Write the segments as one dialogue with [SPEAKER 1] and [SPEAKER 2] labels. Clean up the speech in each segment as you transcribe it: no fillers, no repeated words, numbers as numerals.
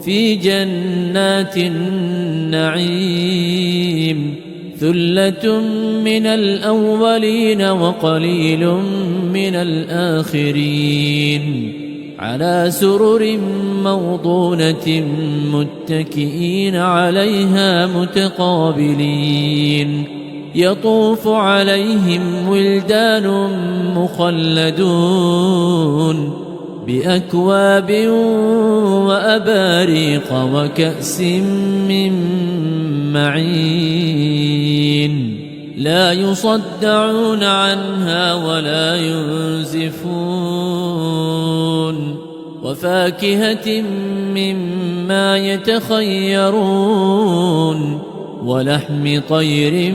[SPEAKER 1] في جنات النعيم ثلة من الأولين وقليل من الآخرين على سرر موضونة متكئين عليها متقابلين يطوف عليهم ولدان مخلدون بأكواب وأباريق وكأس من معين لا يصدعون عنها ولا ينزفون وفاكهة مما يتخيرون ولحم طير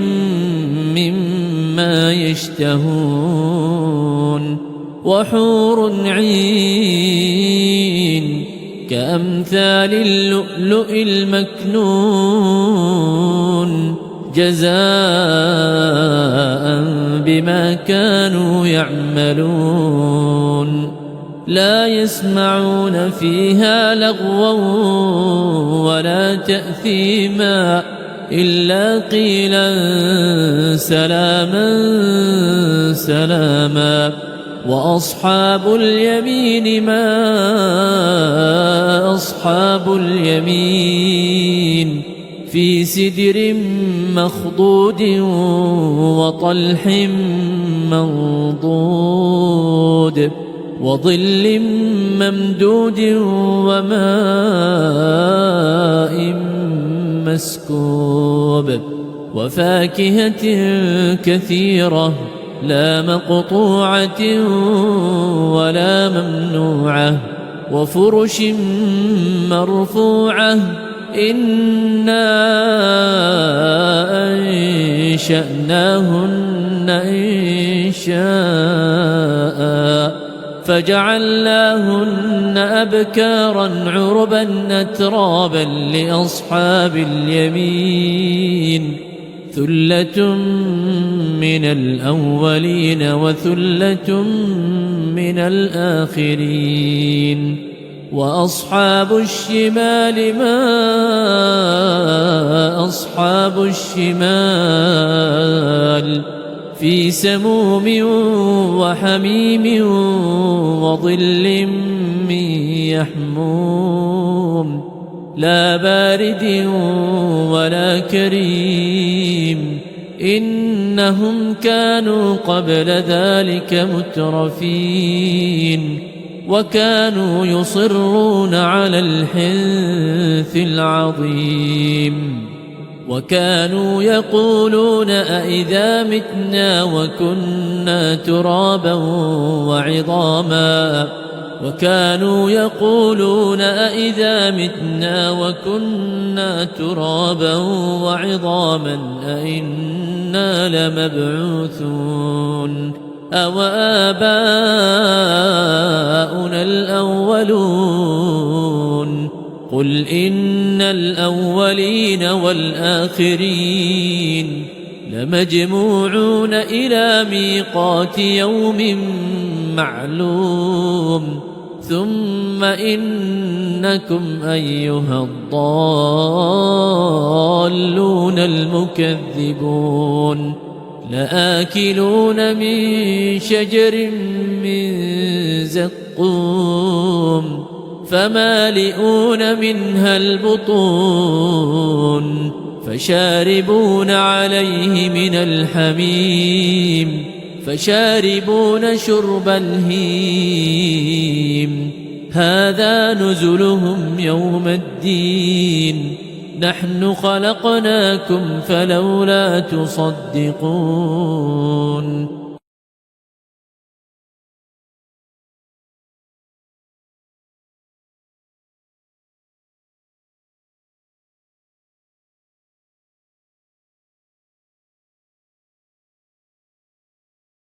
[SPEAKER 1] مما يشتهون وحور عين كأمثال اللؤلؤ المكنون جزاء بما كانوا يعملون لا يسمعون فيها لغوا ولا تأثيما إلا قيلا سلاما سلاما وأصحاب اليمين ما أصحاب اليمين في سدر مخضود وطلح منضود وظل ممدود وماء مسكوب وفاكهة كثيرة لا مقطوعة ولا ممنوعة وفرش مرفوعة إنا أنشأناهن إنشاء فجعلناهن أبكارا عربا أترابا لأصحاب اليمين ثلة من الأولين وثلة من الآخرين وأصحاب الشمال ما أصحاب الشمال في سموم وحميم وظل من يحموم لا بارد ولا كريم إنهم كانوا قبل ذلك مترفين وكانوا يصرون على الحنث العظيم وكانوا يقولون أئذا متنا وكنا ترابا وعظاما وكانوا يقولون أئذا متنا وكنا ترابا وعظاما أئنا لمبعوثون أو آباؤنا الأولون قل إن الأولين والآخرين لمجموعون إلى ميقات يوم معلوم ثم إنكم أيها الضالون المكذبون لآكلون من شجر من زقوم فمالئون منها البطون فشاربون عليه من الحميم فشاربون شرب الهيم هذا نزلهم يوم الدين نحن خلقناكم فلولا تصدقون